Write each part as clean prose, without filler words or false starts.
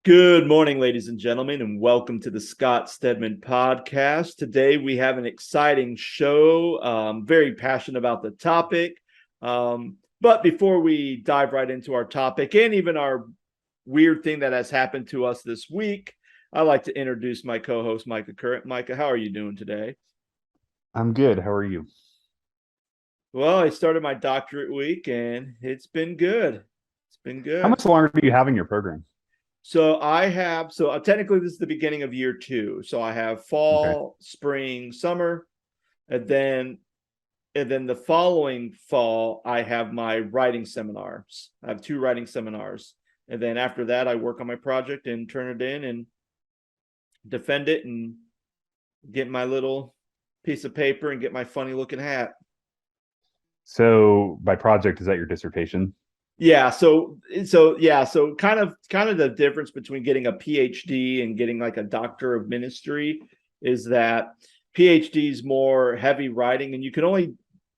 Good morning, ladies and gentlemen, and welcome to the Scott Stedman podcast. Today we have an exciting show. Very passionate about the topic. But before we dive right into our topic and even our weird thing that has happened to us this week, I'd like to introduce my co-host, Micah. Micah, how are you doing today? I'm good. How are you? Well, I started my doctorate week and it's been good. It's been How good. much longer do you have in your program? So technically this is the beginning of year two. So I have Okay. fall, spring, summer, and then the following fall I have my writing seminars. I have two writing seminars. And then after that I work on my project and turn it in and defend it and get my little piece of paper and get my funny looking hat. So by project, is that your dissertation? So kind of the difference between getting a PhD and getting like a doctor of ministry is that PhD is more heavy writing, and you can only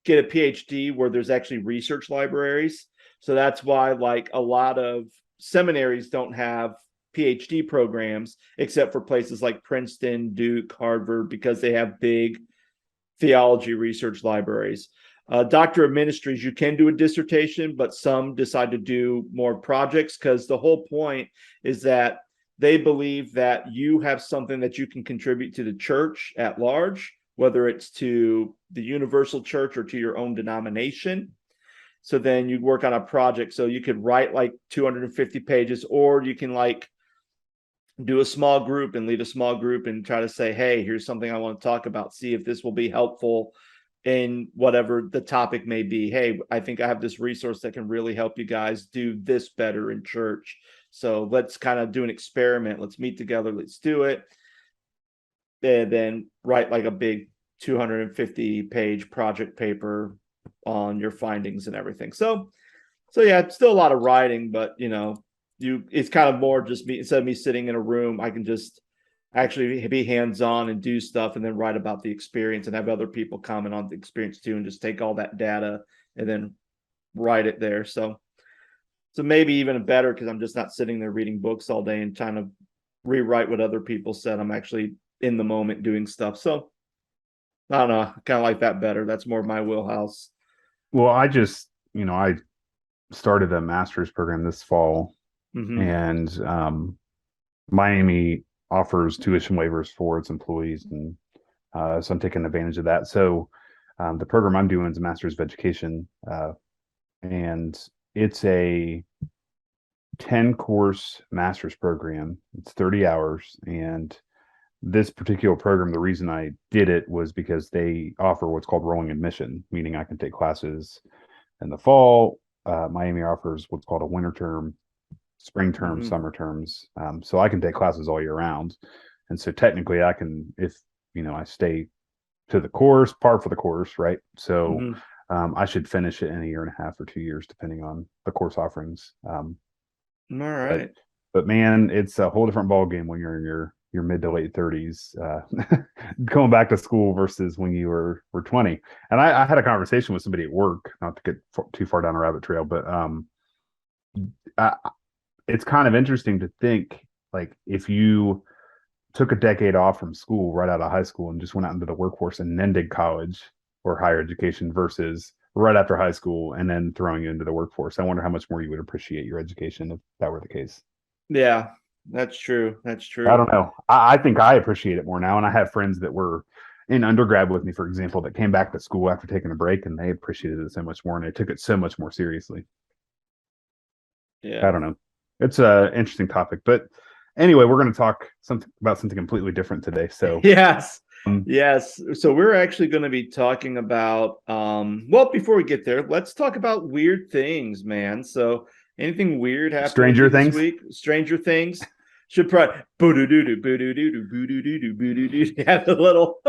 get a PhD where there's actually research libraries. So that's why like a lot of seminaries don't have PhD programs except for places like Princeton, Duke, Harvard, because they have big theology research libraries. Doctor of Ministries, you can do a dissertation, but some decide to do more projects because the whole point is that they believe that you have something that you can contribute to the church at large, whether it's to the universal church or to your own denomination. So then you work on a project. So you could write like 250 pages, or you can like do a small group and lead a small group and try to say, hey, here's something I want to talk about. See if this will be helpful in whatever the topic may be. Hey, I think I have this resource that can really help you guys do this better in church. So let's kind of do an experiment. Let's meet together. Let's do it. And then write like a big 250 page project paper on your findings and everything. So yeah, it's still a lot of writing, but it's kind of more just me. Instead of me sitting in a room, I can just actually be hands-on and do stuff and then write about the experience and have other people comment on the experience too, and just take all that data and then write it there. So maybe even better because I'm just not sitting there reading books all day and trying to rewrite what other people said. I'm actually in the moment doing stuff. So I don't know, I kind of like that better. That's more my wheelhouse. Well, I started a master's program this fall, Mm-hmm. and Miami offers tuition waivers for its employees, and so I'm taking advantage of that. So the program I'm doing is a master's of education, and it's a 10 course master's program. It's 30 hours, and this particular program, the reason I did it was because they offer what's called rolling admission, meaning I can take classes in the fall. Miami offers what's called a winter term, spring term, Mm-hmm. summer terms. So I can take classes all year round. And so technically I can, if, I stay to the course, par for the course, right? So Mm-hmm. I should finish it in a year and a half or 2 years, depending on the course offerings. All But right. but man, it's a whole different ball game when you're in your mid to late 30s, going back to school versus when you were 20. And I had a conversation with somebody at work, not to get too far down a rabbit trail, but I, it's kind of interesting to think like if you took a decade off from school right out of high school and just went out into the workforce and then did college or higher education versus right after high school and then throwing you into the workforce. I wonder how much more you would appreciate your education if that were the case. Yeah, that's true. That's I true. don't know. I think I appreciate it more now. And I have friends that were in undergrad with me, for example, that came back to school after taking a break and they appreciated it so much more and they took it so much more seriously. I Yeah. don't know. It's a interesting topic, but anyway, we're going to talk something about something completely different today. So, Yes. um, Yes. So we're actually going to be talking about well, before we get there, let's talk about weird things, man. So anything weird happened with you Stranger this Things. week? Stranger Things? Should probably boo-doo-doo-doo, have the little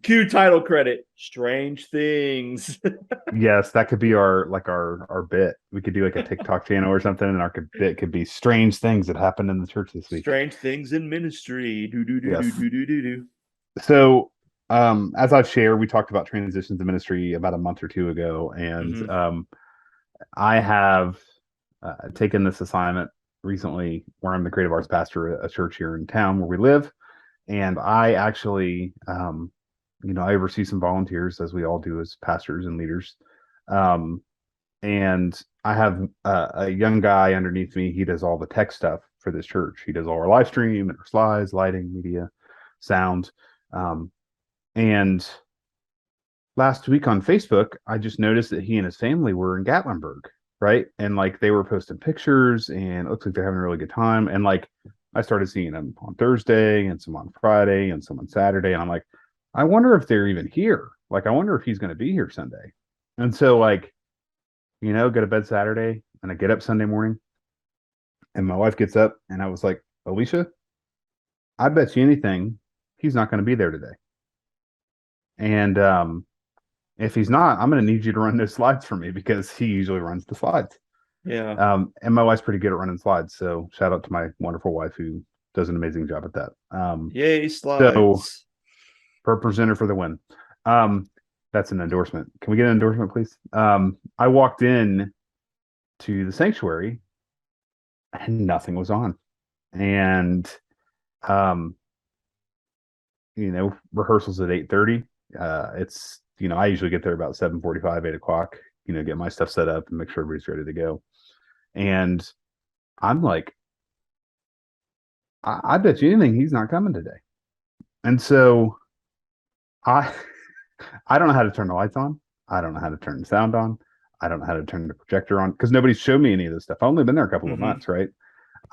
cue title credit. Strange Things. Yes, that could be our bit. We could do like a TikTok channel or something, and our bit could be strange things that happened in the church this week. Strange Things in Ministry. Do do do do Yes. do do do do. So, as I've shared, we talked about transitions in ministry about a month or two ago, and Mm-hmm. I have taken this assignment recently where I'm the creative arts pastor at a church here in town where we live. And I actually, I oversee some volunteers, as we all do as pastors and leaders. Um, and I have a young guy underneath me. He does all the tech stuff for this church. He does all our live stream and our slides, lighting, media, sound. And last week on Facebook, I just noticed that he and his family were in Gatlinburg, right? And like they were posting pictures, and it looks like they're having a really good time. And like I started seeing them on Thursday and some on Friday and some on Saturday. And I'm like, I wonder if they're even here. Like, I wonder if he's going to be here Sunday. And so, like, go to bed Saturday and I get up Sunday morning and my wife gets up and I was like, Alicia, I bet you anything he's not going to be there today. And if he's not, I'm going to need you to run those slides for me because he usually runs the slides. Yeah. And my wife's pretty good at running slides. So shout out to my wonderful wife who does an amazing job at that. Yay, slides. So per presenter for the win. That's an endorsement. Can we get an endorsement, please? I walked in to the sanctuary and nothing was on. And rehearsals at 8:30. It's I usually get there about 7:45, 8 o'clock, get my stuff set up and make sure everybody's ready to go. And I'm like, I bet you anything he's not coming today. And so I don't know how to turn the lights on. I don't know how to turn the sound on. I don't know how to turn the projector on because nobody's showed me any of this stuff. I've only been there a couple of months, right?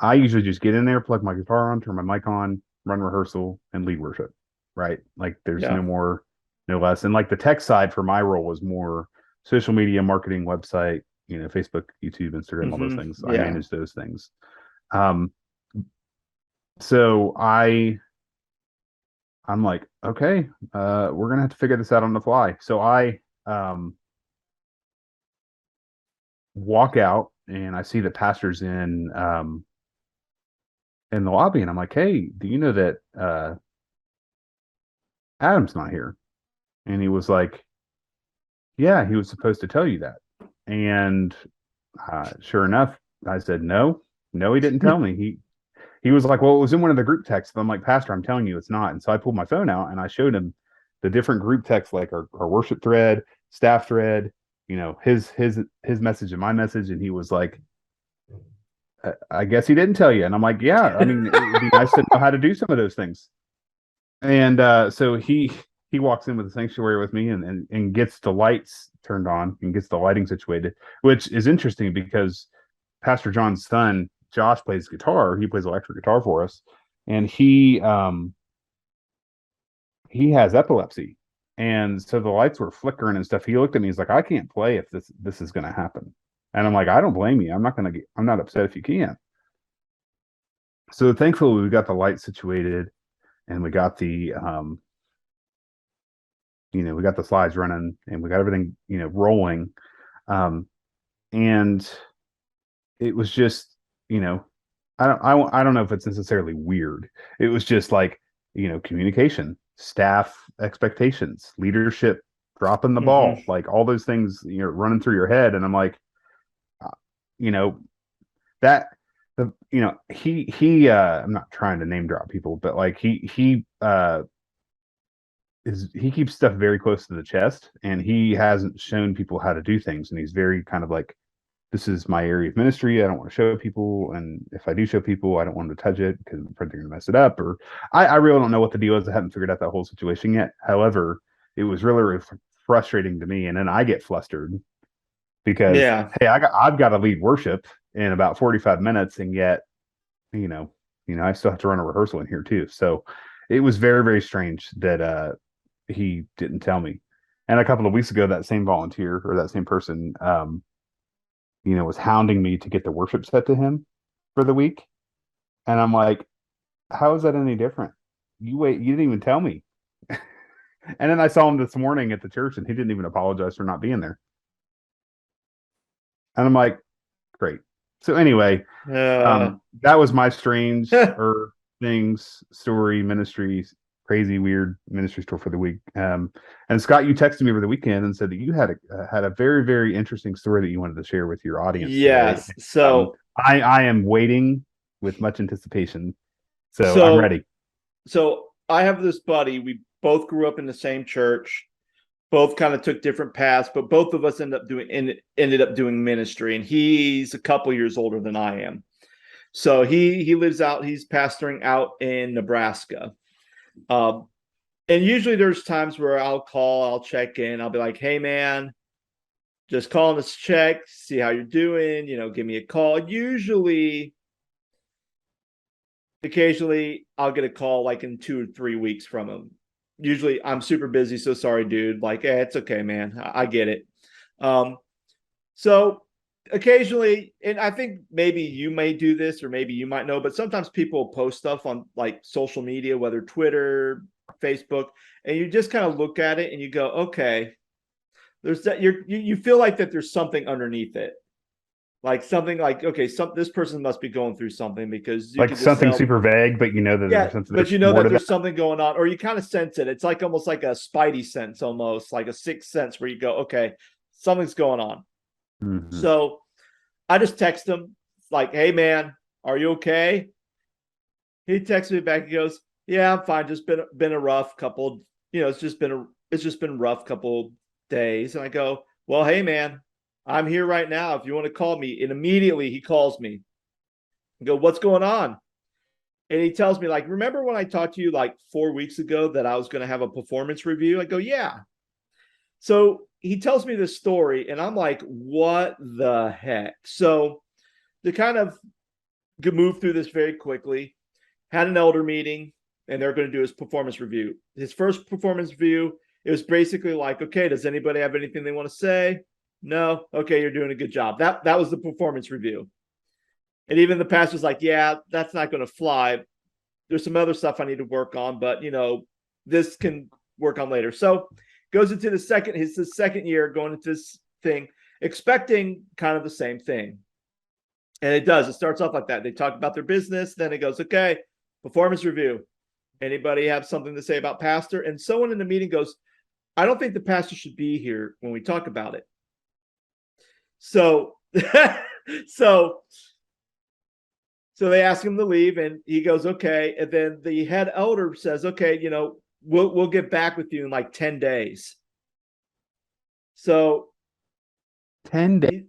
I usually just get in there, plug my guitar on, turn my mic on, run rehearsal, and lead worship, right? Like there's no more, no less. And like the tech side for my role was more social media, marketing, website, Facebook, YouTube, Instagram, all those things. I manage those things. So I'm like, okay, we're gonna have to figure this out on the fly. So I walk out and I see the pastor's in the lobby, and I'm like, hey, do you know that Adam's not here? And he was like, yeah, he was supposed to tell you that. And sure enough, I said, no, he didn't tell me. He was like, well, it was in one of the group texts. I'm like, Pastor, I'm telling you it's not. And so I pulled my phone out and I showed him the different group texts, like our worship thread, staff thread, his message and my message. And he was like, I guess he didn't tell you. And I'm like, yeah, I mean, it would be nice to know how to do some of those things. And so he walks in with the sanctuary with me and gets the lights turned on and gets the lighting situated, which is interesting because Pastor John's son, Josh, plays guitar. He plays electric guitar for us. And he has epilepsy. And so the lights were flickering and stuff. He looked at me, he's like, I can't play if this is going to happen. And I'm like, I don't blame you. I'm not upset if you can. So thankfully we got the lights situated and we got the, we got the slides running and we got everything, rolling. And it was just, I don't know if it's necessarily weird. It was just like, communication, staff expectations, leadership, dropping the ball, like all those things, running through your head. And I'm like, that he I'm not trying to name drop people, but like he keeps stuff very close to the chest, and he hasn't shown people how to do things, and he's very kind of like, this is my area of ministry. I don't want to show people, and if I do show people, I don't want them to touch it because I'm afraid they're going to mess it up. Or I really don't know what the deal is. I haven't figured out that whole situation yet. However, it was really, really frustrating to me, and then I get flustered because hey, I've got to lead worship in about 45 minutes, and yet I still have to run a rehearsal in here too. So it was very, very strange that he didn't tell me. And a couple of weeks ago, that same volunteer or that same person was hounding me to get the worship set to him for the week. And I'm like, how is that any different? You didn't even tell me. And then I saw him this morning at the church and he didn't even apologize for not being there. And I'm like, great. So anyway, that was my strange things, story, ministries, crazy, weird ministry story for the week. And Scott, you texted me over the weekend and said that you had a very, very interesting story that you wanted to share with your audience. Yes. Today. So I am waiting with much anticipation. So I'm So, ready. so I have this buddy. We both grew up in the same church. Both kind of took different paths, but both of us ended up doing ministry. And he's a couple years older than I am. So he lives out. He's pastoring out in Nebraska. Um, and usually there's times where I'll check in. I'll be like, "Hey, man, just calling to check, see how you're doing. Give me a call." Occasionally, I'll get a call like in 2 or 3 weeks from him. Usually, I'm super busy, so sorry, dude. Like, it's okay, man. I get it. Um, so occasionally, and I think maybe you may do this, or maybe you might know, but sometimes people post stuff on like social media, whether Twitter, Facebook, and you just kind of look at it and you go, okay, there's that you feel like that there's something underneath it. Like something like, okay, this person must be going through something, because you Like can just something tell. super vague, but you know that Yeah, but there's you know more that to that. there's something going on, or you kind of sense it. It's like almost like a spidey sense, almost like a sixth sense, where you go, okay, something's going on. Mm-hmm. So I just text him like, "Hey, man, are you okay?" He texts me back. He goes, "Yeah, I'm fine. Just been a rough couple. It's just been rough couple days." And I go, "Well, hey, man, I'm here right now. If you want to call me." And immediately he calls me. I go, "What's going on?" And he tells me, like, "Remember when I talked to you like 4 weeks ago that I was going to have a performance review?" I go, "Yeah." So he tells me this story, and I'm like, "What the heck?" So to kind of move through this very quickly, had an elder meeting, and they're going to do his performance review. His first performance review, it was basically like, "Okay, does anybody have anything they want to say?" "No." "Okay, you're doing a good job." That was the performance review. And even the pastor's like, "Yeah, that's not going to fly. There's some other stuff I need to work on, but this can work on later." So goes into his second year going into this thing, expecting kind of the same thing. And it does. It starts off like that. They talk about their business. Then it goes, "Okay, performance review. Anybody have something to say about pastor?" And someone in the meeting goes, "I don't think the pastor should be here when we talk about it." So, so, so they ask him to leave, and he goes, "Okay." And then the head elder says, "Okay, we'll get back with you in like 10 days." So 10 days he,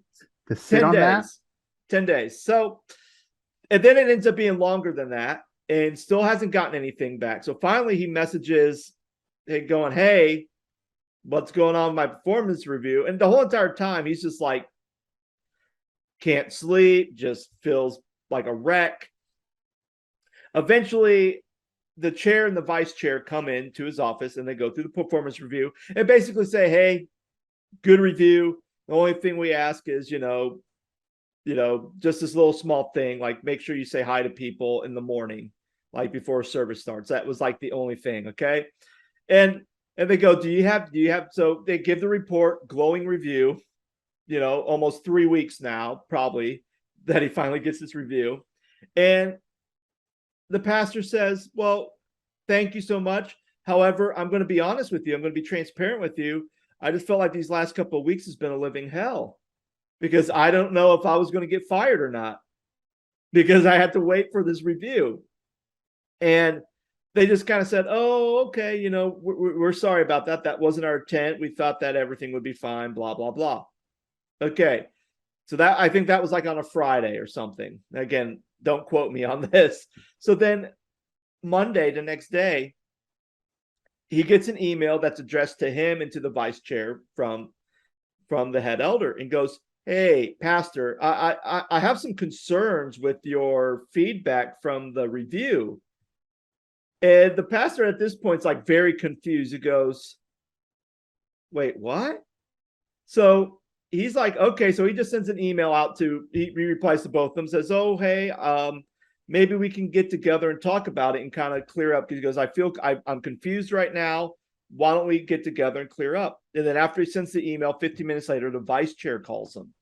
to sit 10 on that. days, 10 days. So, and then it ends up being longer than that, and still hasn't gotten anything back. So finally he messages, going, "Hey, what's going on with my performance review?" And the whole entire time he's just like, can't sleep, just feels like a wreck. Eventually, the chair and the vice chair come into his office, and they go through the performance review and basically say, "Hey, good review. The only thing we ask is, just this little small thing, like make sure you say hi to people in the morning, like before service starts." That was like the only thing. Okay. And they go, do you have, so they give the report, glowing review, almost 3 weeks now, probably, that he finally gets this review. And the pastor says, "Well, thank you so much. However, I'm going to be honest with you. I'm going to be transparent with you. I just felt like these last couple of weeks has been a living hell, because I don't know if I was going to get fired or not, because I had to wait for this review." And they just kind of said, "Oh, okay, we're sorry about that. That wasn't our intent. We thought that everything would be fine, blah, blah, blah." Okay. So I think that was like on a Friday or something. Again, don't quote me on this. So then Monday, the next day, he gets an email that's addressed to him and to the vice chair from the head elder, and goes, "Hey, pastor, I have some concerns with your feedback from the review." And the pastor at this point is like very confused. He goes, "Wait, what?" So he's like, "Okay." So he just sends an email out he replies to both of them, says, "Oh, hey, maybe we can get together and talk about it and kind of clear up." Because he goes, I'm confused right now. Why don't we get together and clear up?" And then after he sends the email, 15 minutes later, the vice chair calls him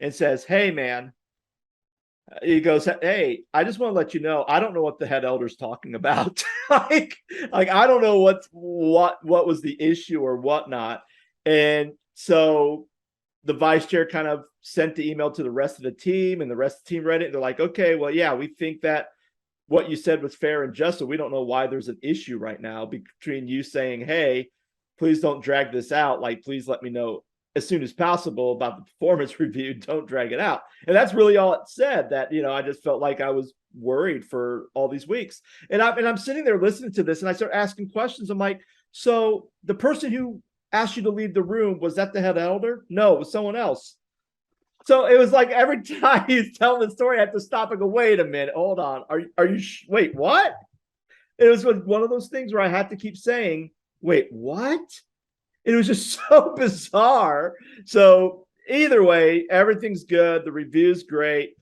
and says, "Hey, man," he goes, "Hey, I just want to let you know, I don't know what the head elder's talking about." like I don't know what was the issue or whatnot. And so the vice chair kind of sent the email to the rest of the team, and the rest of the team read it. They're like, okay, well, yeah, we think that what you said was fair and just. So we don't know why there's an issue right now between you saying, hey, please don't drag this out. Like, please let me know as soon as possible about the performance review. Don't drag it out. And that's really all it said. That, I just felt like I was worried for all these weeks. And I'm sitting there listening to this, and I start asking questions. I'm like, so the person who asked you to leave the room, was that the head elder? No, it was someone else. So it was like every time he's telling the story, I have to stop and go, wait a minute, hold on. Are you, wait, what? It was one of those things where I had to keep saying, wait, what? It was just so bizarre. So either way, everything's good. The review's great.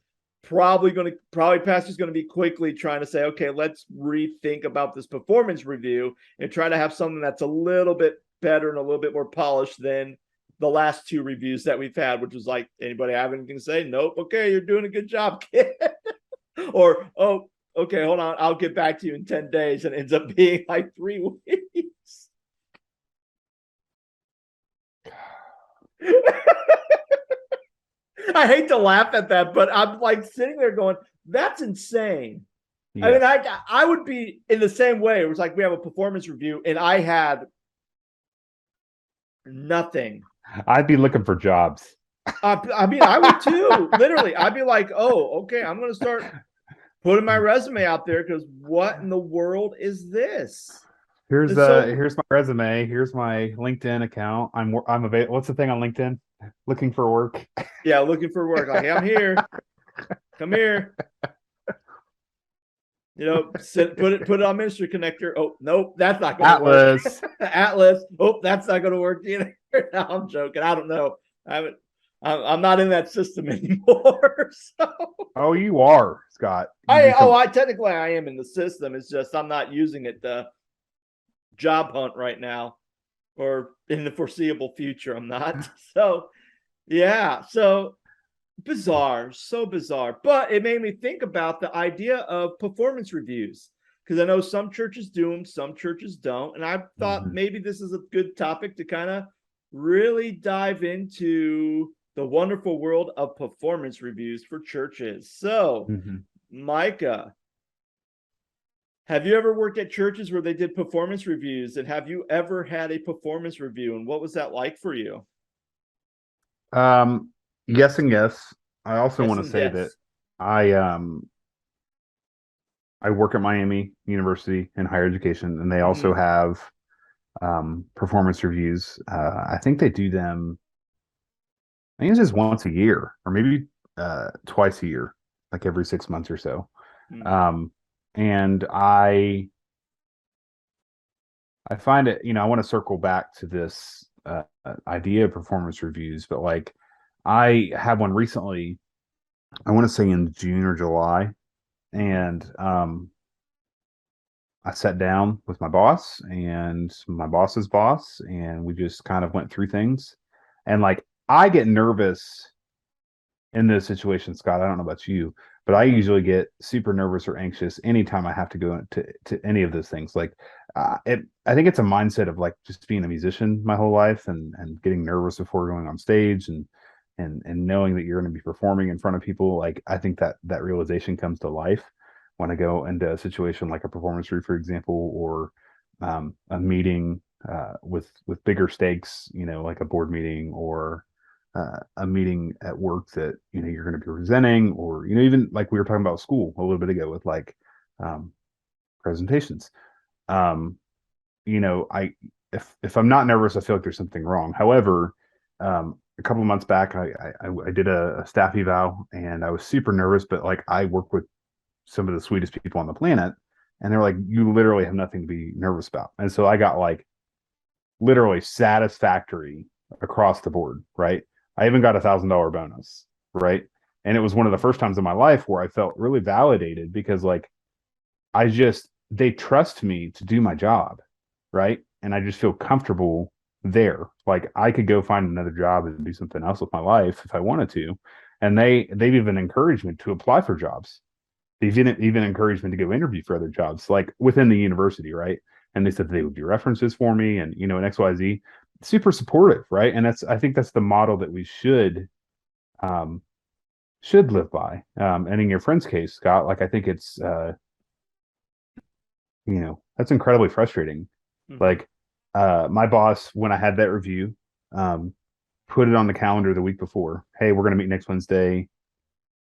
Probably Pastor's going to be quickly trying to say, okay, let's rethink about this performance review and try to have something that's a little bit better and a little bit more polished than the last two reviews that we've had, which was like, anybody have anything to say? Nope. Okay, you're doing a good job, kid. Or, oh, okay, hold on, I'll get back to you in 10 days, and it ends up being like 3 weeks. I hate to laugh at that, but I'm like sitting there going, that's insane. Yes. I mean, I would be in the same way. It was like we have a performance review and I had nothing. I'd be looking for jobs. I mean, I would too. Literally, I'd be like, oh, okay, I'm going to start putting my resume out there, because what in the world is this? Here's my resume. Here's my LinkedIn account. I'm available. What's the thing on LinkedIn? Looking for work. Yeah, looking for work. Like, hey, I'm here. Come here. Put it on Ministry Connector. Oh, nope, that's not going to work. Atlas. Oh, that's not going to work either. No, I'm joking. I don't know. I'm not in that system anymore. So. Oh, you are, Scott. Technically I am in the system. It's just I'm not using it to job hunt right now, or in the foreseeable future. I'm not. So, yeah. So bizarre, so bizarre. But it made me think about the idea of performance reviews, because I know some churches do them, some churches don't. And I thought maybe this is a good topic to kind of really dive into the wonderful world of performance reviews for churches. So, Micah, have you ever worked at churches where they did performance reviews? And have you ever had a performance review? And what was that like for you? Yes and yes. I also want to say that I work at Miami University in higher education, and they also have performance reviews. I think they do them, I think it's just once a year, or maybe twice a year, like every 6 months or so. And I find it, I want to circle back to this idea of performance reviews, but like I had one recently, I want to say in June or July, and I sat down with my boss and my boss's boss, and we just kind of went through things. And like, I get nervous in those situations, Scott. I don't know about you, but I usually get super nervous or anxious anytime I have to go to any of those things. Like, I think it's a mindset of like just being a musician my whole life, and getting nervous before going on stage, and knowing that you're going to be performing in front of people. Like, I think that realization comes to life when I go into a situation like a performance review, for example, or a meeting with bigger stakes, like a board meeting, or a meeting at work that you're going to be presenting, or even like we were talking about school a little bit ago with like presentations. If I'm not nervous, I feel like there's something wrong. However, a couple of months back, I did a staff eval, and I was super nervous, but like I work with some of the sweetest people on the planet, and they're like, you literally have nothing to be nervous about. And so I got like literally satisfactory across the board, right? I even got $1,000 bonus, right? And it was one of the first times in my life where I felt really validated, because like they trust me to do my job, right? And I just feel comfortable there. Like, I could go find another job and do something else with my life if I wanted to. And they've even encouraged me to apply for jobs. They've even encouraged me to go interview for other jobs, like within the university, right? And they said they would do references for me, and and XYZ. super supportive, right? And I think that's the model that we um, should live by. And in your friend's case, Scott, like I think it's that's incredibly frustrating. Hmm. Like my boss, when I had that review, um, put it on the calendar the week before. Hey, we're going to meet next Wednesday.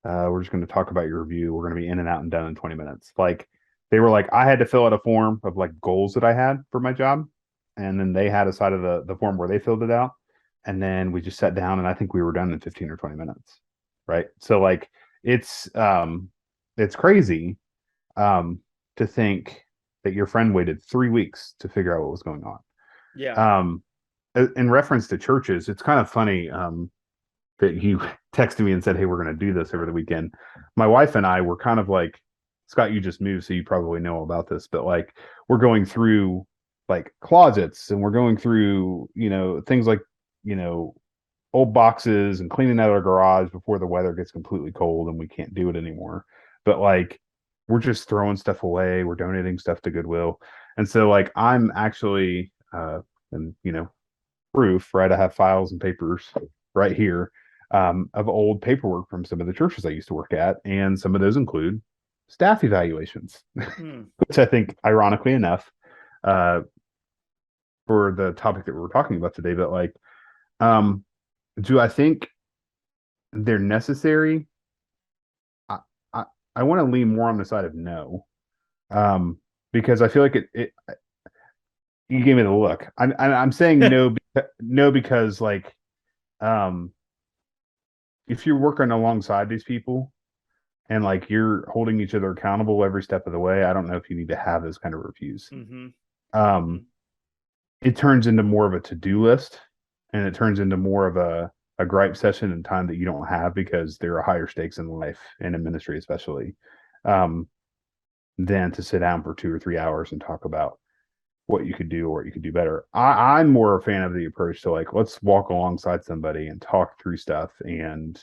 We're just going to talk about your review. We're going to be in and out and done in 20 minutes. Like they were like, I had to fill out a form of like goals that I had for my job. And then they had a side of the form where they filled it out. And then we just sat down and I think we were done in 15 or 20 minutes. Right. So like it's it's crazy to think that your friend waited 3 weeks to figure out what was going on. Yeah. Um, in reference to churches, it's kind of funny that you texted me and said, "Hey, we're going to do this over the weekend." My wife and I were kind of like, Scott, you just moved, so you probably know about this, but like we're going through like closets and we're going through, things like, you know, old boxes and cleaning out our garage before the weather gets completely cold and we can't do it anymore. But like we're just throwing stuff away, we're donating stuff to Goodwill. And so like I'm actually and proof, right? I have files and papers right here of old paperwork from some of the churches I used to work at, and some of those include staff evaluations, Hmm. which I think, ironically enough, uh, for the topic that we're talking about today, but like, um, do I think they're necessary? I I, I want to lean more on the side of no, um, because I feel like it. You gave me the look. I'm saying no, no because like um, if you're working alongside these people and like you're holding each other accountable every step of the way, I don't know if you need to have those kind of reviews. Hmm. Hmm. Um, it turns into more of a to-do list and it turns into more of a gripe session and time that you don't have because there are higher stakes in life and in ministry especially, um, than to sit down for 2 or 3 hours and talk about what you could do or what you could do better. I'm more a fan of the approach to like let's walk alongside somebody and talk through stuff and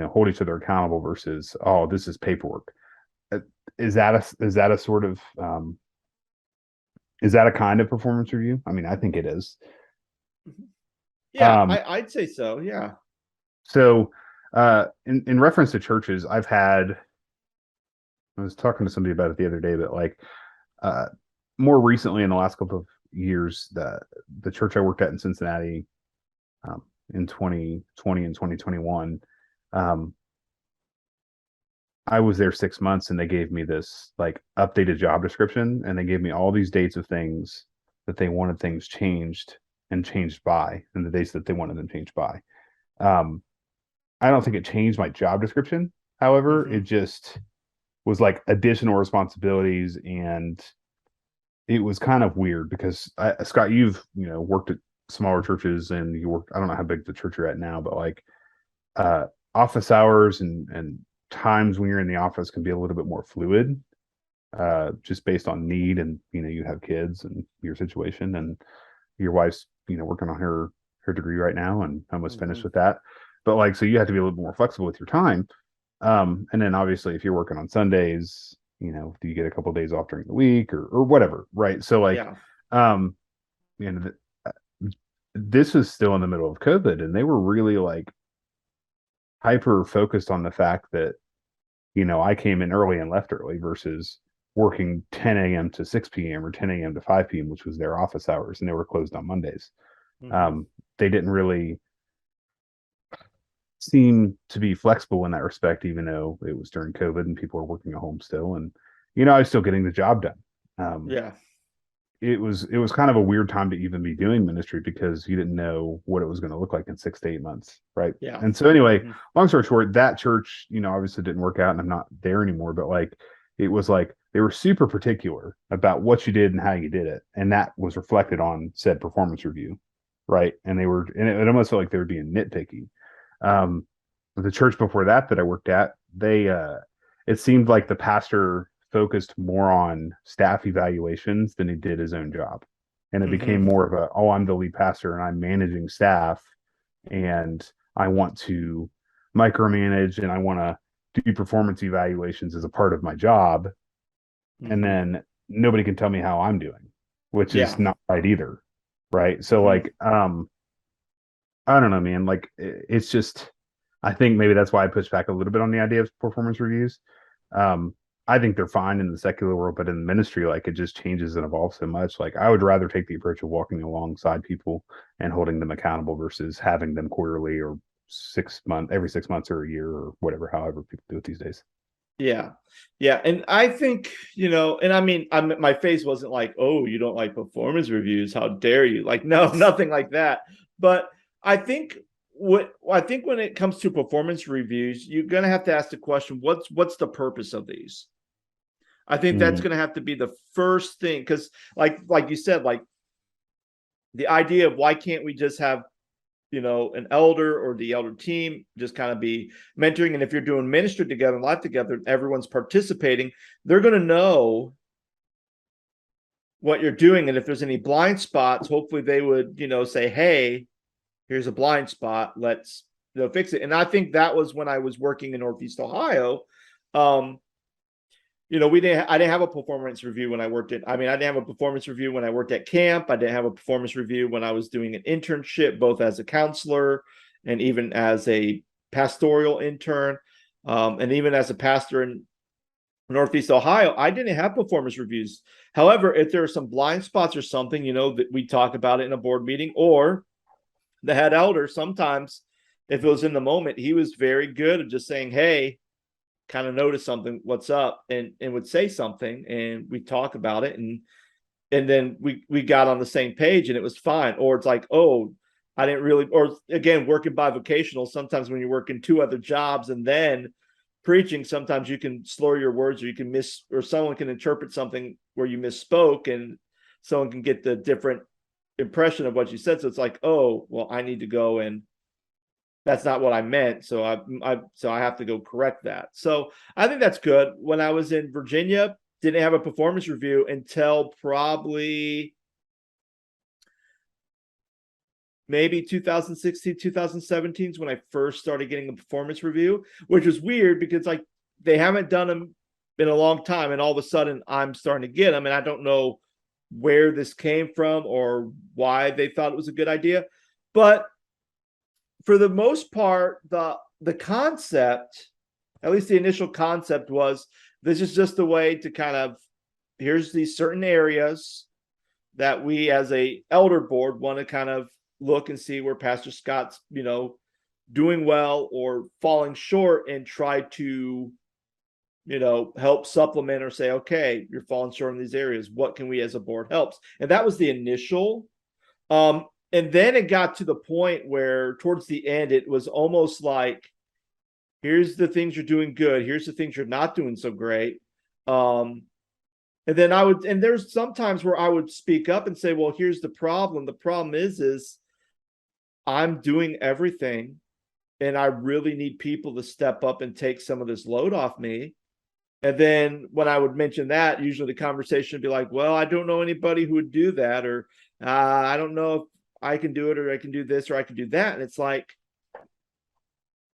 hold each other accountable versus, oh, this is paperwork. Uh, is that a sort of is that a kind of performance review? I mean, I think it is. Yeah, um I'd say so. Yeah. so in reference to churches, I was talking to somebody about it the other day, but like uh more recently in the last couple of years, the church I worked at in Cincinnati, um, in 2020 and 2021, um I was there 6 months and they gave me this like updated job description and they gave me all these dates of things that they wanted things changed and changed by and the dates that they wanted them changed by. Um, I don't think it changed my job description. However, it Hmm. just was like additional responsibilities and it was kind of weird because Scott, you've worked at smaller churches and you worked. I don't know how big the church you're at now, but like uh, office hours and times when you're in the office can be a little bit more fluid, just based on need. And you have kids and your situation, and your wife's working on her degree right now and almost Hmm. finished with that. But like, so you have to be a little bit more flexible with your time. And then obviously if you're working on Sundays, do you get a couple of days off during the week or whatever, right? So like, Yeah. um, you know, this was still in the middle of COVID, and they were really like hyper focused on the fact that I came in early and left early versus working 10 a.m. to 6 p.m. or 10 a.m. to 5 p.m., which was their office hours, and they were closed on Mondays. Hmm. Um, they didn't really seem to be flexible in that respect, even though it was during COVID and people were working at home still. And, I was still getting the job done. Um, Yeah. it was kind of a weird time to even be doing ministry because you didn't know what it was going to look like in 6 to 8 months, right? Yeah. And so anyway, Hmm. long story short, that church, obviously didn't work out, and I'm not there anymore. But like, it was like they were super particular about what you did and how you did it, and that was reflected on said performance review, right? And it almost felt like they were being nitpicky. Um, the church before that I worked at, it seemed like the pastor focused more on staff evaluations than he did his own job. And it became Hmm. more of oh, I'm the lead pastor and I'm managing staff and I want to micromanage and I want to do performance evaluations as a part of my job. And Hmm. then nobody can tell me how I'm doing, which is Yeah. not right either. right? So Mhm. like, I don't know, man. Like, it's just, I think maybe that's why I push back a little bit on the idea of performance reviews. Um, I think they're fine in the secular world, but in the ministry, like it just changes and evolves so much. Like, I would rather take the approach of walking alongside people and holding them accountable versus having them quarterly or 6 month, every 6 months or a year or whatever, however people do it these days. Yeah. Yeah. And I think, and I mean, my face wasn't like, oh, you don't like performance reviews. How dare you? Like, no, nothing like that. But I think when it comes to performance reviews, you're gonna have to ask the question, what's the purpose of these? I think that's Mhm. gonna have to be the first thing. Cause like you said, like the idea of why can't we just have an elder or the elder team just kind of be mentoring. And if you're doing ministry together and life together, everyone's participating, they're going to know what you're doing. And if there's any blind spots, hopefully they would, say, hey, here's a blind spot. Let's fix it. And I think that was when I was working in Northeast Ohio. Um, I didn't have a performance review when I worked I didn't have a performance review when I worked at camp. I didn't have a performance review when I was doing an internship, both as a counselor and even as a pastoral intern. And even as a pastor in Northeast Ohio, I didn't have performance reviews. However, if there are some blind spots or something, that we talk about it in a board meeting, or the head elder, sometimes if it was in the moment, he was very good at just saying, hey, kind of notice something, what's up, and would say something, and we talk about it, and then we got on the same page, and it was fine. Or it's like, oh, I didn't really, or again, working bivocational, sometimes when you're working two other jobs and then preaching, sometimes you can slur your words, or you can miss, or someone can interpret something where you misspoke, and someone can get the different impression of what you said. So it's like, oh, well, I need to go, and that's not what I meant. So I have to go correct that. So I think that's good. When I was in Virginia, didn't have a performance review until probably maybe 2016, 2017 is when I first started getting a performance review, which was weird because like they haven't done them in a long time. And all of a sudden I'm starting to get them. And I don't know where this came from or why they thought it was a good idea. But for the most part, the concept, at least the initial concept, was this is just a way to kind of, here's these certain areas that we as a elder board want to kind of look and see where Pastor Scott's, doing well or falling short, and try to, help supplement or say, okay, you're falling short in these areas. What can we as a board helps? And that was the initial. And then it got to the point where towards the end, it was almost like, here's the things you're doing good. Here's the things you're not doing so great. Um, and then and there's sometimes where I would speak up and say, well, here's the problem. The problem is I'm doing everything, and I really need people to step up and take some of this load off me. And then when I would mention that, usually the conversation would be like, well, I don't know anybody who would do that, or I don't know if I can do it, or I can do this, or I can do that. And it's like,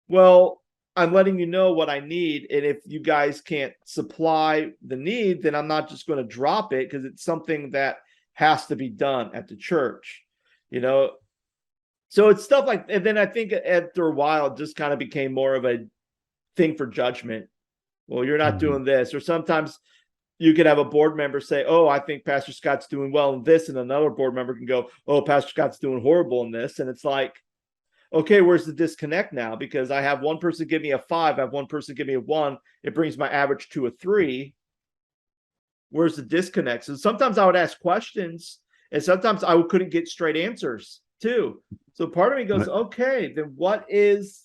well, I'm letting you know what I need. And if you guys can't supply the need, then I'm not just going to drop it, because it's something that has to be done at the church, you know? So it's stuff like, and then I think after a while, it just kind of became more of a thing for judgment. Well, you're not Mhm. doing this. Or sometimes you could have a board member say, oh, I think Pastor Scott's doing well in this. And another board member can go, oh, Pastor Scott's doing horrible in this. And it's like, okay, where's the disconnect now? Because I have one person give me a 5, I have one person give me a 1. It brings my average to a 3. Where's the disconnect? So sometimes I would ask questions, and sometimes I couldn't get straight answers too. So part of me goes, okay, then what is,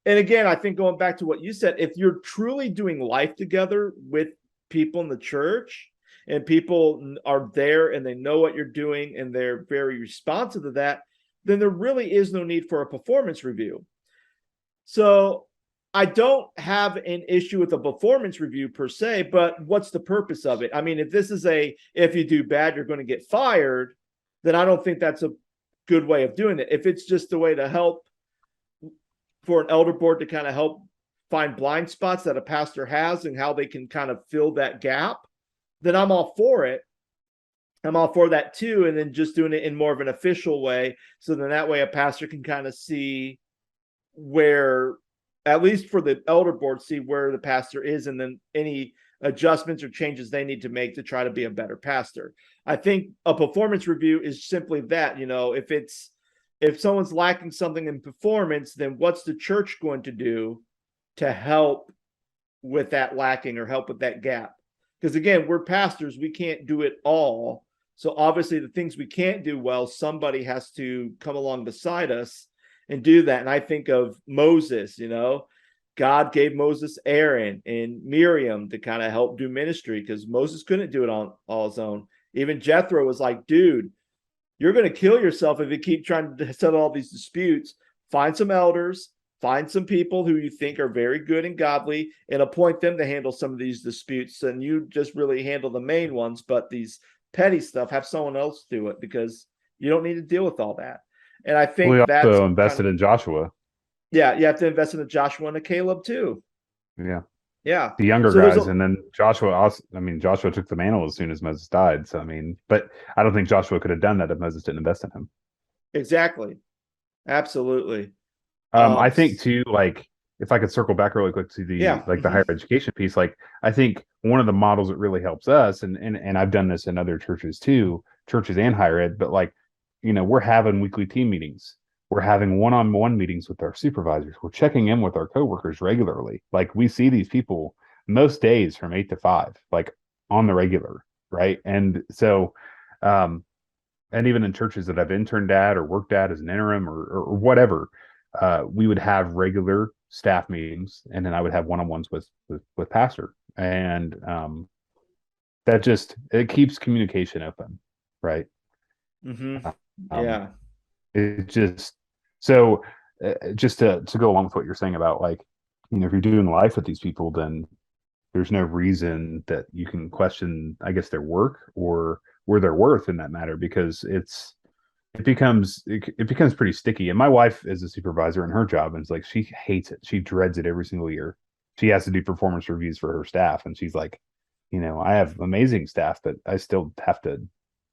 and again, I think going back to what you said, if you're truly doing life together with people in the church, and people are there and they know what you're doing and they're very responsive to that, then there really is no need for a performance review. So I don't have an issue with a performance review per se, but what's the purpose of it? I mean, if this is if you do bad, you're going to get fired, then I don't think that's a good way of doing it. If it's just a way to help, for an elder board to kind of help find blind spots that a pastor has and how they can kind of fill that gap, then I'm all for it. I'm all for that too. And then just doing it in more of an official way. So then that way a pastor can kind of see where, at least for the elder board, see where the pastor is and then any adjustments or changes they need to make to try to be a better pastor. I think a performance review is simply that, if someone's lacking something in performance, then what's the church going to do to help with that lacking or help with that gap? Because again, we're pastors, we can't do it all. So obviously the things we can't do well, somebody has to come along beside us and do that. And I think of Moses, God gave Moses Aaron and Miriam to kind of help do ministry because Moses couldn't do it on all his own. Even Jethro was like, dude, you're going to kill yourself if you keep trying to settle all these disputes. Find some elders, find some people who you think are very good and godly, and appoint them to handle some of these disputes. And you just really handle the main ones, but these petty stuff, have someone else do it because you don't need to deal with all that. And I think We that's also invested in Joshua. Yeah, you have to invest in a Joshua and a Caleb too. Yeah. Yeah. The younger guys, and then Joshua also, Joshua took the mantle as soon as Moses died. So, but I don't think Joshua could have done that if Moses didn't invest in him. Exactly. Absolutely. I think too, like, if I could circle back really quick to the the higher education piece, like I think one of the models that really helps us, and I've done this in other churches too, churches and higher ed, but like, we're having weekly team meetings. We're having one-on-one meetings with our supervisors. We're checking in with our coworkers regularly. Like we see these people most days from 8 to 5, like on the regular, right? And so, and even in churches that I've interned at or worked at as an interim or whatever, we would have regular staff meetings, and then I would have one-on-ones with pastor, and that just it keeps communication open, right? Mm-hmm. Yeah. It just so just to go along with what you're saying about like, if you're doing life with these people, then there's no reason that you can question, I guess, their work or their worth in that matter, because it becomes pretty sticky. And my wife is a supervisor in her job, and it's like she hates it. She dreads it every single year. She has to do performance reviews for her staff, and she's like, I have amazing staff, but I still have to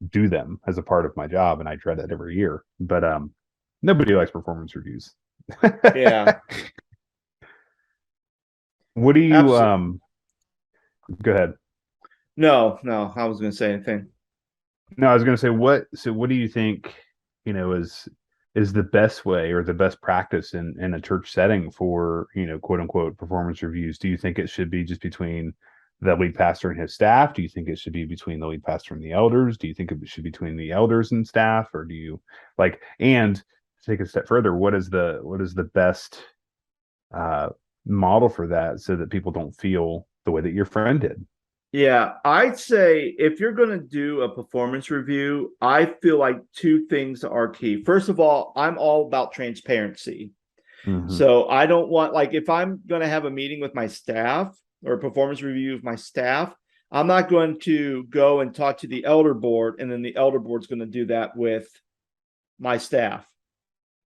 do them as a part of my job, and I dread it every year. But nobody likes performance reviews. Yeah. What do you go ahead. No, I was going to say anything. No, I was going to say what do you think, is the best way or the best practice in a church setting for, quote unquote performance reviews? Do you think it should be just between the lead pastor and his staff? Do you think it should be between the lead pastor and the elders? Do you think it should be between the elders and staff? Or do you and take a step further, what is the best model for that so that people don't feel the way that your friend did? Yeah, I'd say if you're going to do a performance review, I feel like two things are key. First of all, I'm all about transparency. Mm-hmm. So I don't want, like, if I'm going to have a meeting with my staff or a performance review of my staff, I'm not going to go and talk to the elder board, and then the elder board's going to do that with my staff.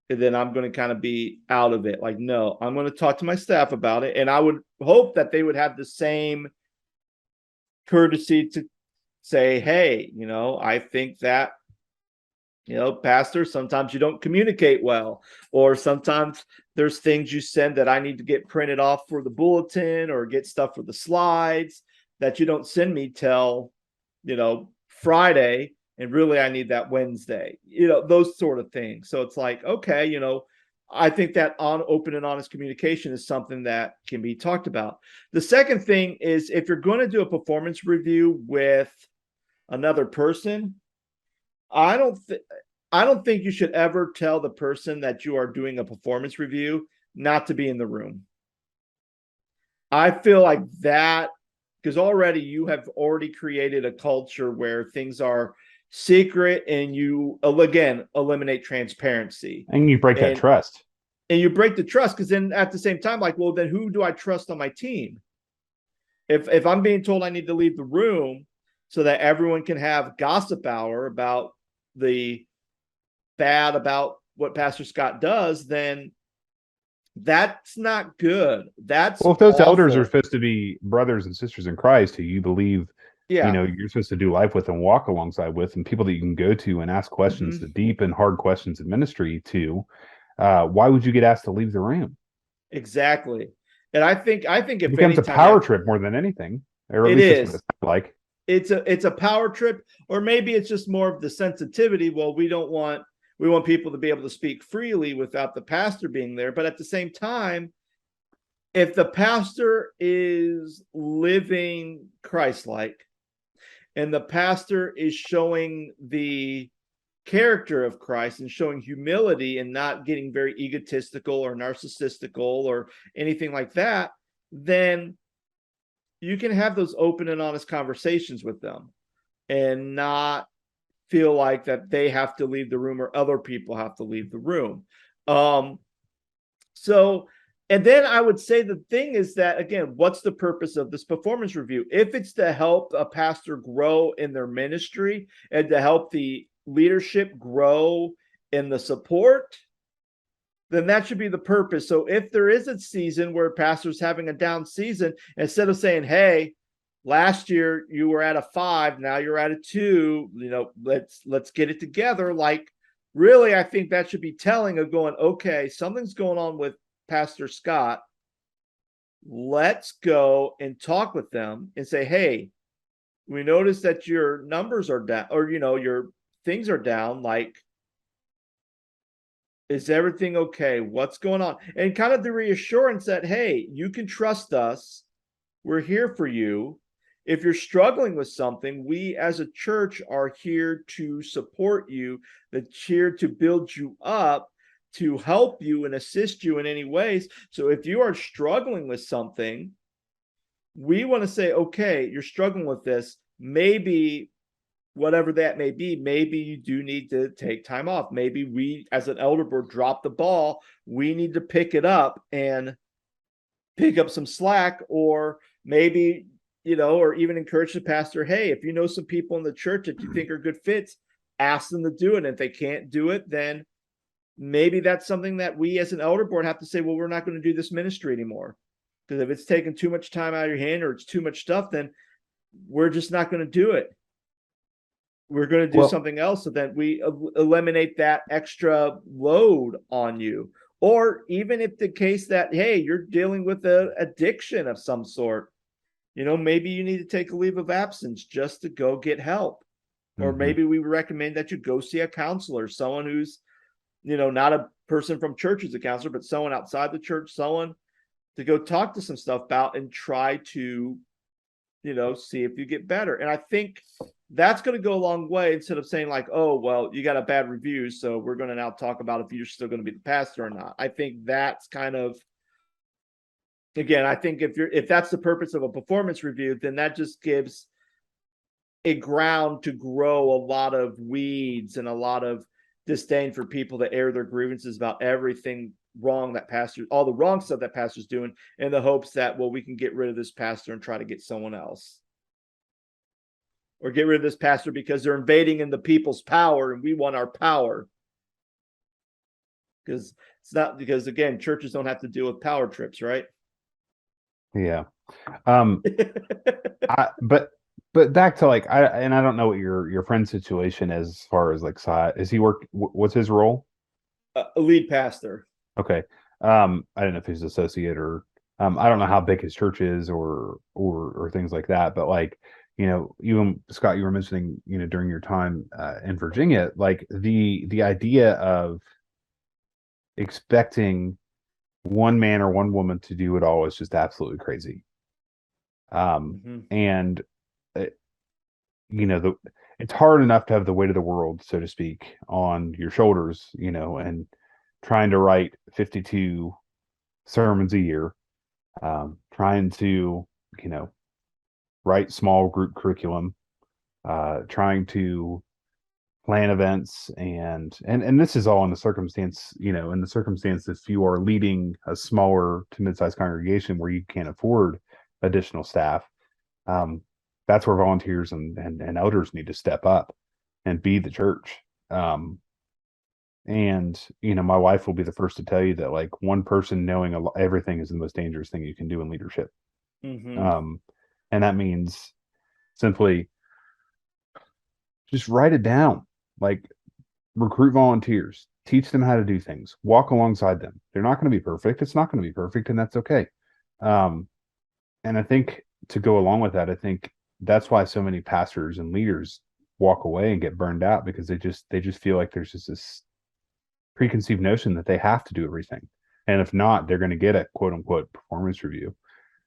And then I'm going to kind of be out of it. Like, no, I'm going to talk to my staff about it. And I would hope that they would have the same courtesy to say, hey, I think that, pastor, sometimes you don't communicate well, or sometimes there's things you send that I need to get printed off for the bulletin or get stuff for the slides that you don't send me till, Friday. And really, I need that Wednesday, those sort of things. So it's like, okay, I think that open and honest communication is something that can be talked about. The second thing is, if you're going to do a performance review with another person, I don't think you should ever tell the person that you are doing a performance review not to be in the room. I feel like that, because already you have already created a culture where things are secret, and you again eliminate transparency, and you break that trust, and you break the trust, because then at the same time, like, well, then who do I trust on my team? If I'm being told I need to leave the room so that everyone can have gossip hour about what Pastor Scott does, then that's not good. That's well, if those awful. elders are supposed to be brothers and sisters in Christ who you believe Yeah. you're supposed to do life with and walk alongside with, and people that you can go to and ask questions, the Mhm. deep and hard questions in ministry to. Why would you get asked to leave the room? Exactly. And I think It if becomes any a time that power trip more than anything, or at it least that's what is, it's like. it's a power trip, or maybe it's just more of the sensitivity. Well, we want people to be able to speak freely without the pastor being there. But at the same time, if the pastor is living Christ-like and the pastor is showing the character of Christ and showing humility and not getting very egotistical or narcissistical or anything like that, then you can have those open and honest conversations with them and not feel like that they have to leave the room or other people have to leave the room. Um, so, and then I would say the thing is that, again, what's the purpose of this performance review? If it's to help a pastor grow in their ministry and to help the leadership grow in the support, then that should be the purpose. So if there is a season where a pastor's having a down season, instead of saying, hey, last year you were at a 5, now you're at a 2, let's get it together. Like, really, I think that should be telling of going, okay, something's going on with Pastor Scott. Let's go and talk with them and say, hey, we noticed that your numbers are down, or your things are down. Like, is everything okay? What's going on? And kind of the reassurance that, hey, you can trust us. We're here for you. If you're struggling with something, we as a church are here to support you, that's here to build you up, to help you and assist you in any ways. So if you are struggling with something, we want to say, okay, you're struggling with this. Maybe whatever that may be, maybe you do need to take time off. Maybe we, as an elder board, drop the ball. We need to pick it up and pick up some slack, or maybe, or even encourage the pastor, hey, if you know some people in the church that you think are good fits, ask them to do it. And if they can't do it, then maybe that's something that we as an elder board have to say, well, we're not going to do this ministry anymore. Because if it's taking too much time out of your hand or it's too much stuff, then we're just not going to do it. We're going to do Well, something else so that we eliminate that extra load on you. Or even if the case that, hey, you're dealing with an addiction of some sort, maybe you need to take a leave of absence just to go get help. Or mhm. maybe we recommend that you go see a counselor, someone who's, not a person from church who's a counselor, but someone outside the church, someone to go talk to some stuff about and try to, see if you get better. And I think that's going to go a long way, instead of saying like, oh, well, you got a bad review, so we're going to now talk about if you're still going to be the pastor or not. I think that's kind of, again, I think if that's the purpose of a performance review, then that just gives a ground to grow a lot of weeds and a lot of disdain for people to air their grievances about everything wrong that pastor, all the wrong stuff that pastor's doing, in the hopes that, well, we can get rid of this pastor and try to get someone else, or get rid of this pastor because they're invading in the people's power and we want our power. Because it's not, because again, churches don't have to deal with power trips, right? Yeah. Um, but back to like I don't know what your friend's situation is as far as like is he what's his role? A lead pastor. Okay. I don't know if he's associate or I don't know how big his church is or things like that, but like, you and Scott, you were mentioning, during your time in Virginia, like the idea of expecting one man or one woman to do it all is just absolutely crazy. Mm-hmm. And it, it's hard enough to have the weight of the world, so to speak, on your shoulders, and trying to write 52 sermons a year, trying to, you know, write small group curriculum, trying to plan events, and this is all in the circumstance, in the circumstance if you are leading a smaller to mid-sized congregation where you can't afford additional staff. Um, that's where volunteers and elders need to step up and be the church. And my wife will be the first to tell you that like one person knowing everything is the most dangerous thing you can do in leadership. Mm-hmm. And that means simply just write it down. Like, recruit volunteers, teach them how to do things, walk alongside them. They're not going to be perfect. It's not going to be perfect, and that's okay. Um, and I think to go along with that, I think that's why so many pastors and leaders walk away and get burned out, because they just feel like there's just this preconceived notion that they have to do everything. And if not, they're going to get a quote unquote performance review.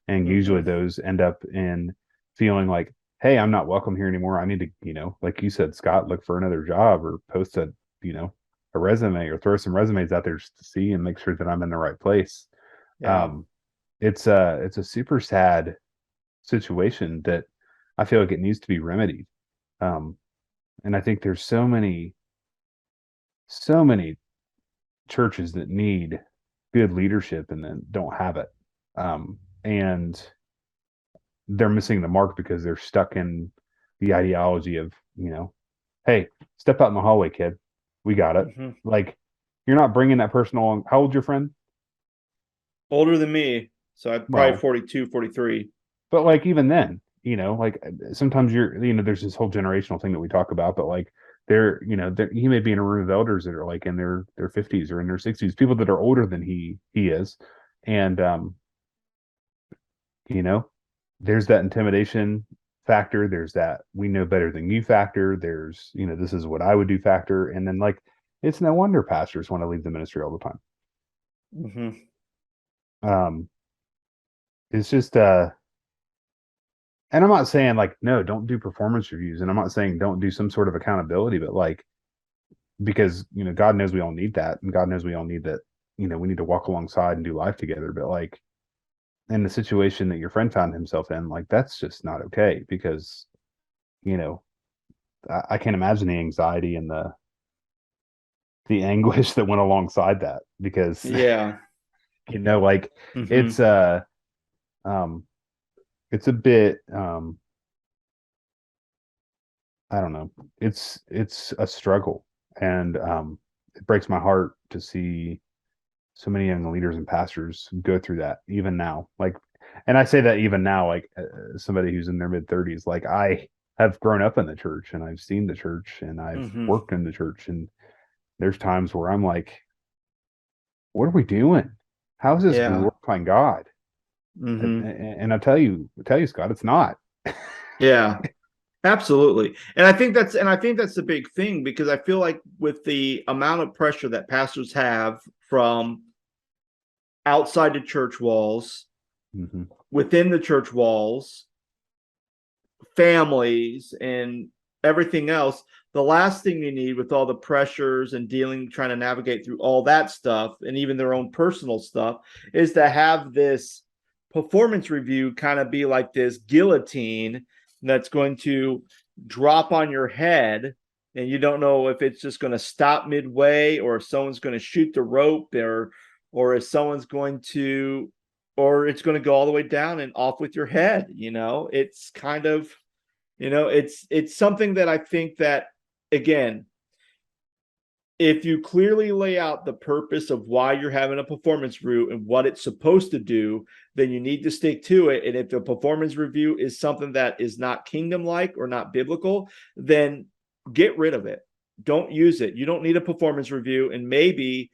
And usually Hmm. those end up in feeling like, hey, I'm not welcome here anymore. I need to, like you said, Scott, look for another job, or post a resume, or throw some resumes out there just to see and make sure that I'm in the right place. Yeah. Um, it's a super sad situation that I feel like it needs to be remedied. Um, and I think there's so many churches that need good leadership and then don't have it. And they're missing the mark because they're stuck in the ideology of, hey, step out in the hallway, kid. We got it. Hmm. Like, you're not bringing that person along. How old's your friend? Older than me, so I'm probably Well, 42, 43. but like, even then, like, sometimes there's this whole generational thing that we talk about, but like, he may be in a room of elders that are like in their 50s or in their 60s, people that are older than he is. And, you know, there's that intimidation factor. There's that we know better than you factor. There's, this is what I would do factor. And then, like, it's no wonder pastors want to leave the ministry all the time. Hmm. Um, it's just, and I'm not saying like, no, don't do performance reviews. And I'm not saying don't do some sort of accountability, but like, because, God knows we all need that. And God knows we all need that, we need to walk alongside and do life together. But like, in the situation that your friend found himself in, like, that's just not okay, because, you know, I can't imagine the anxiety and the anguish that went alongside that, because Yeah. like, Hmm. it's um it's a bit, I don't know, it's a struggle. And it breaks my heart to see so many young leaders and pastors go through that even now. Like, and I say that even now, like, somebody who's in their mid 30s, like, I have grown up in the church and I've seen the church and I've Hmm. worked in the church, and there's times where I'm like, what are we doing? How is this Yeah. glorifying God? And, Hmm. and I tell you, Scott, it's not. Yeah. Absolutely. And I think that's the big thing, because I feel like with the amount of pressure that pastors have from outside the church walls, Hmm. within the church walls, families and everything else, the last thing you need with all the pressures and dealing, trying to navigate through all that stuff and even their own personal stuff, is to have this performance review kind of be like this guillotine that's going to drop on your head, and you don't know if it's just going to stop midway, or if someone's going to shoot the rope, or if someone's going to, or it's going to go all the way down and off with your head. It's kind of, it's something that I think that, again, if you clearly lay out the purpose of why you're having a performance review and what it's supposed to do, then you need to stick to it. And if the performance review is something that is not kingdom like or not biblical, then get rid of it. Don't use it. You don't need a performance review. And maybe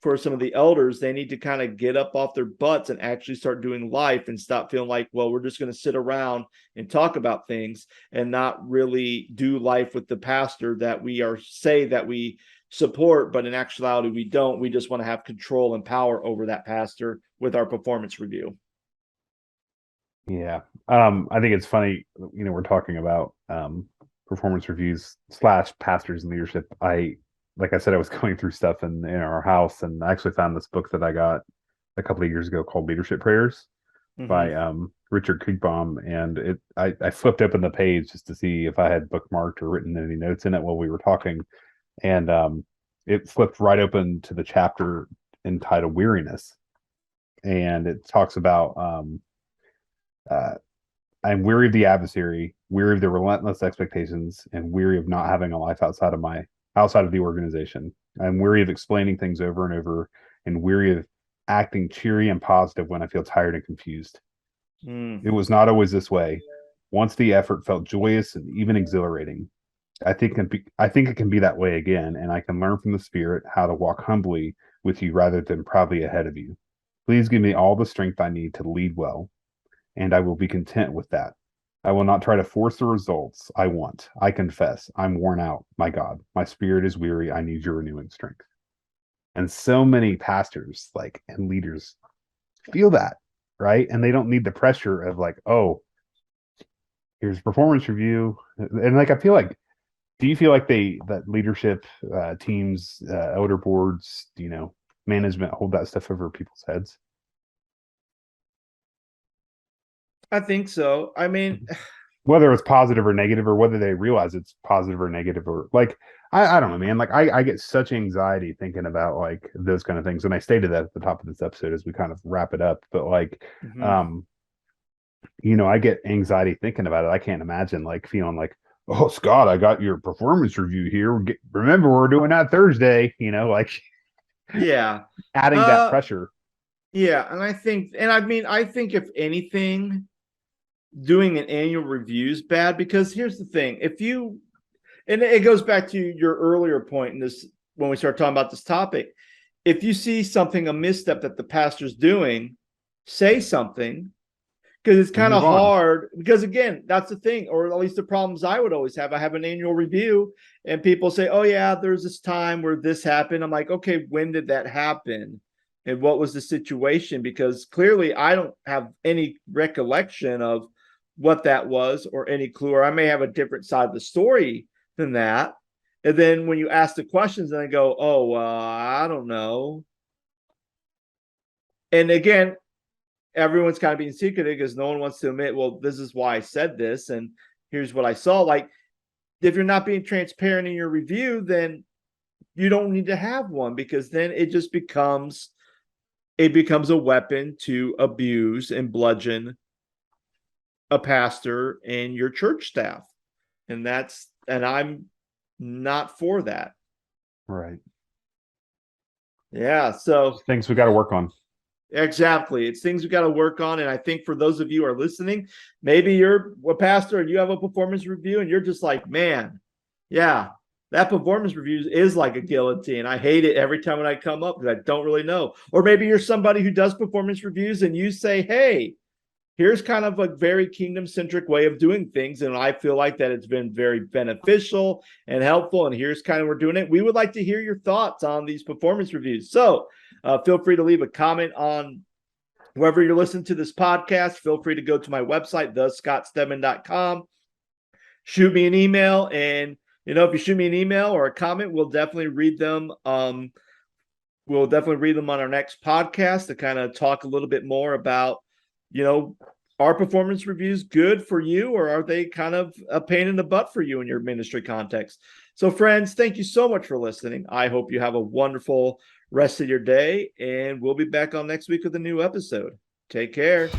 for some of the elders, they need to kind of get up off their butts and actually start doing life, and stop feeling like, well, we're just going to sit around and talk about things and not really do life with the pastor that we are say that we support, but in actuality we don't. We just want to have control and power over that pastor with our performance review. Yeah. I think it's funny, we're talking about performance reviews slash pastors and leadership. Like I said, I was going through stuff in our house, and I actually found this book that I got a couple of years ago called Leadership Prayers by Mm-hmm. Richard Kriegbaum. And I flipped open the page just to see if I had bookmarked or written any notes in it while we were talking. And it flipped right open to the chapter entitled Weariness. And it talks about, uh, I'm weary of the adversary, weary of the relentless expectations, and weary of not having a life outside of the organization. I'm weary of explaining things over and over, and weary of acting cheery and positive when I feel tired and confused. Mm. It was not always this way, Once the effort felt joyous and even exhilarating. I think it can be that way again, and I can learn from the Spirit how to walk humbly with you rather than proudly ahead of you. Please give me all the strength I need to lead well, and I will be content with that. I will not try to force the results I want. I confess, I'm worn out, my God. My spirit is weary. I need your renewing strength. And so many pastors and leaders feel that, right? And they don't need the pressure of oh, here's performance review. And I feel like, do you feel like that leadership teams, elder boards, management hold that stuff over people's heads? I think so. I mean, whether it's positive or negative, or whether they realize it's positive or negative, or I don't know, man. I get such anxiety thinking about those kind of things. And I stated that at the top of this episode as we kind of wrap it up. But I get anxiety thinking about it. I can't imagine feeling oh, Scott, I got your performance review here. Remember, we're doing that Thursday, yeah, adding that pressure. Yeah. And I think if anything, doing an annual review is bad, because here's the thing. And it goes back to your earlier point in this, when we start talking about this topic, if you see something, a misstep that the pastor's doing, say something. Because it's kind of hard, because again, that's the thing, or at least the problems I would always have. I have an annual review and people say, oh yeah, there's this time where this happened. I'm like, okay, when did that happen? And what was the situation? Because clearly I don't have any recollection of what that was, or any clue, or I may have a different side of the story than that. And then when you ask the questions and I go, oh, I don't know. And again, everyone's kind of being secretive because no one wants to admit, well, this is why I said this, and here's what I saw. If you're not being transparent in your review, then you don't need to have one, because then it just becomes a weapon to abuse and bludgeon a pastor and your church staff. And I'm not for that. Right. Yeah. So things we got to work on. Exactly. It's things we got to work on. And I think for those of you who are listening, maybe you're a pastor and you have a performance review and you're just like, man, yeah, that performance review is like a guillotine. I hate it every time when I come up because I don't really know. Or maybe you're somebody who does performance reviews and you say, hey, here's kind of a very kingdom-centric way of doing things, and I feel like that it's been very beneficial and helpful, and here's kind of we're doing it. We would like to hear your thoughts on these performance reviews. So feel free to leave a comment on wherever you're listening to this podcast. Feel free to go to my website, thescottstedman.com. Shoot me an email, and if you shoot me an email or a comment, we'll definitely read them. We'll definitely read them on our next podcast to kind of talk a little bit more about, are performance reviews good for you, or are they kind of a pain in the butt for you in your ministry context? So friends, thank you so much for listening. I hope you have a wonderful rest of your day, and we'll be back on next week with a new episode. Take care.